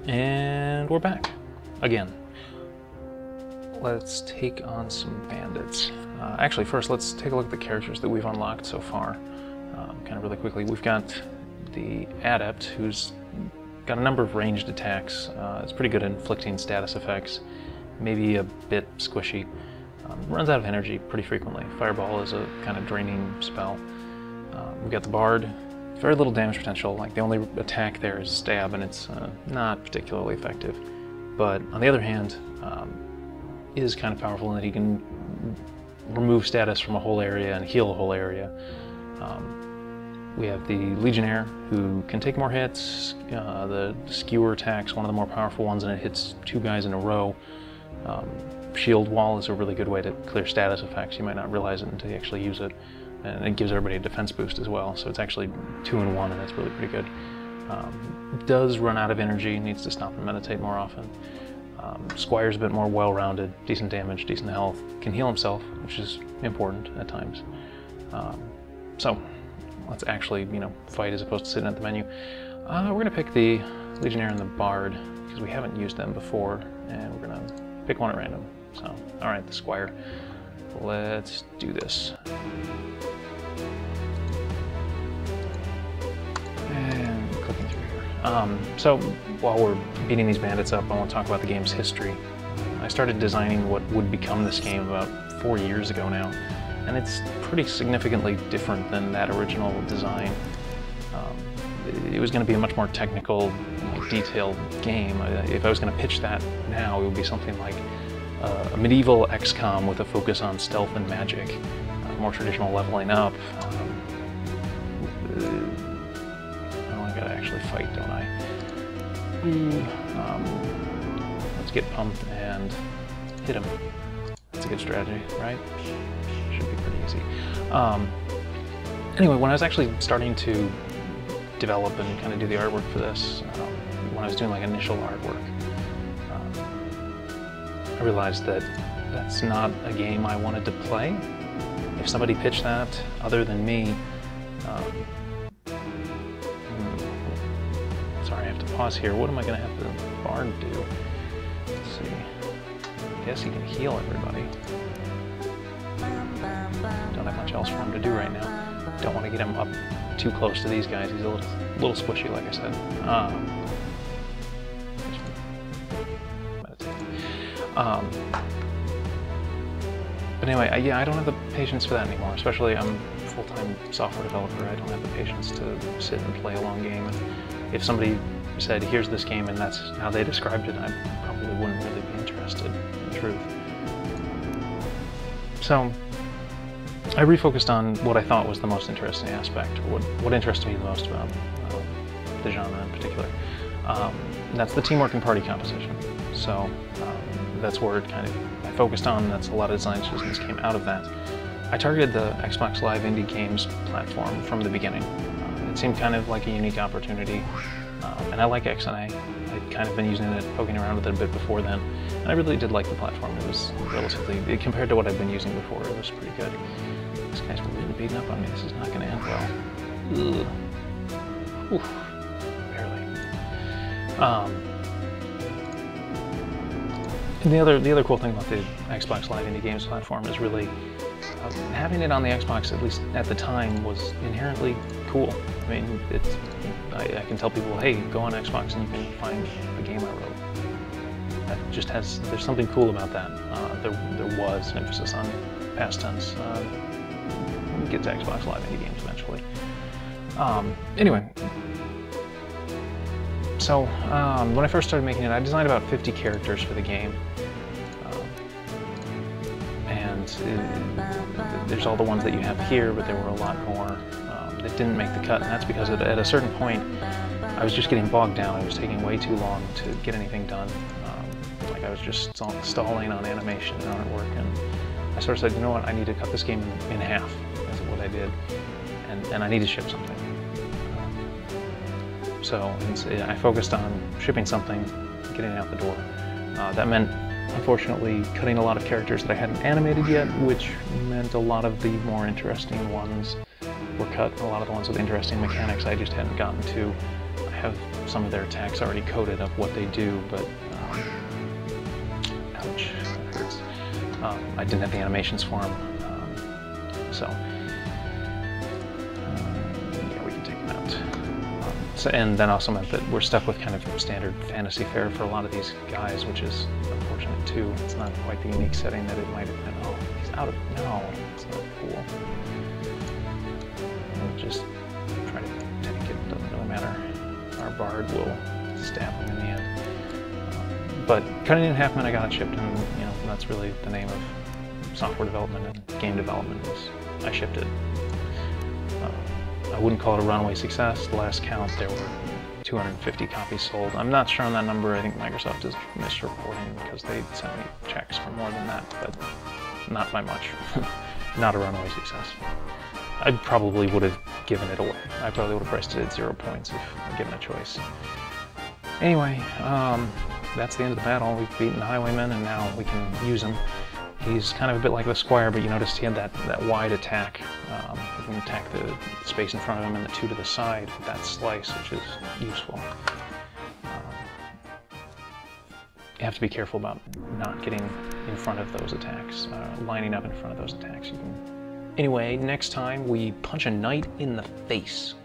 And we're back again. Let's take on some bandits. Actually, first let's take a look at the characters that we've unlocked so far. Kind of really quickly. We've got the Adept, who's got a number of ranged attacks. It's pretty good at inflicting status effects, maybe a bit squishy. Runs out of energy pretty frequently. Fireball is a kind of draining spell. We've got the Bard. Very little damage potential. Like, the only attack there is stab, and it's not particularly effective. But on the other hand, is kind of powerful in that he can remove status from a whole area and heal a whole area. We have the Legionnaire, who can take more hits. The skewer attack's one of the more powerful ones, and it hits 2 guys in a row. Shield Wall is a really good way to clear status effects. You might not realize it until you actually use it. And it gives everybody a defense boost as well, so it's actually 2 in 1, and that's really pretty good. Does run out of energy, needs to stop and meditate more often. Squire's a bit more well-rounded, decent damage, decent health, can heal himself, which is important at times. So let's actually, fight as opposed to sitting at the menu. We're gonna pick the Legionnaire and the Bard because we haven't used them before, and we're gonna pick one at random. So, all right, the Squire. Let's do this. And clicking through here. So while we're beating these bandits up, I want to talk about the game's history. I started designing what would become this game about 4 years ago now, and it's pretty significantly different than that original design. It was going to be a much more technical, detailed game. If I was going to pitch that now, it would be something like a medieval XCOM with a focus on stealth and magic, more traditional leveling up. I gotta actually fight, don't I? Let's get pumped and hit him. That's a good strategy, right? Should be pretty easy. Anyway, when I was actually starting to develop and kind of do the artwork for this, when I was doing like initial artwork, I realized that that's not a game I wanted to play. If somebody pitched that other than me, sorry, I have to pause here. What am I going to have the Bard do? Let's see. I guess he can heal everybody. Don't have much else for him to do right now. Don't want to get him up too close to these guys. He's a little squishy, like I said. But anyway, yeah, I don't have the patience for that anymore. Especially, I'm a full-time software developer. I don't have the patience to sit and play a long game. And if somebody said, here's this game, and that's how they described it, I probably wouldn't really be interested, in truth. So I refocused on what I thought was the most interesting aspect, or what interested me the most about the genre in particular. And that's the teamwork and party composition. So that's where it kind of I focused on. That's a lot of design decisions came out of that. I targeted the Xbox Live Indie Games platform from the beginning. It seemed kind of like a unique opportunity, and I like XNA. I'd kind of been using it, poking around with it a bit before then, and I really did like the platform. It was relatively, compared to what I'd been using before, it was pretty good. This guy's really beating up on me. This is not going to end well. Ugh. Oof. Barely. And the other cool thing about the Xbox Live Indie Games platform is really having it on the Xbox, at least at the time, was inherently cool. I mean, I can tell people, hey, go on Xbox and you can find the game I wrote. That just there's something cool about that. There was an emphasis on past tense. We'll get to Xbox Live Indie Games eventually. Anyway. So, when I first started making it, I designed about 50 characters for the game. There's all the ones that you have here, but there were a lot more that didn't make the cut, and that's because at a certain point, I was just getting bogged down. It was taking way too long to get anything done. Like I was just stalling on animation and artwork, and I sort of said, you know what, I need to cut this game in half. That's what I did, and I need to ship something. So I focused on shipping something, getting it out the door. That meant, unfortunately, cutting a lot of characters that I hadn't animated yet, which meant a lot of the more interesting ones were cut. A lot of the ones with interesting mechanics I just hadn't gotten to. I have some of their attacks already coded of what they do, but ouch, that hurts. I didn't have the animations for them, so yeah, we can take them out. So, and that also meant that we're stuck with kind of standard fantasy fare for a lot of these guys, which is unfortunate too. It's not quite the unique setting that it might have been. Oh, he's out of, no, it's not cool. We'll just try to take it, doesn't really matter. Our bard will stab him in the end. But cutting it in half meant I got it shipped, and you know, that's really the name of software development and game development, is I shipped it. I wouldn't call it a runaway success. The last count, there were 250 copies sold. I'm not sure on that number. I think Microsoft is misreporting because they sent me checks for more than that, but not by much. Not a runaway success. I probably would have given it away. I probably would have priced it at 0 points if given a choice. Anyway, that's the end of the battle. We've beaten the Highwayman, and now we can use him. He's kind of a bit like the Squire, but you noticed he had that wide attack. You can attack the space in front of him and the two to the side with that slice, which is useful. You have to be careful about not getting in front of those attacks, lining up in front of those attacks. Anyway, next time we punch a knight in the face.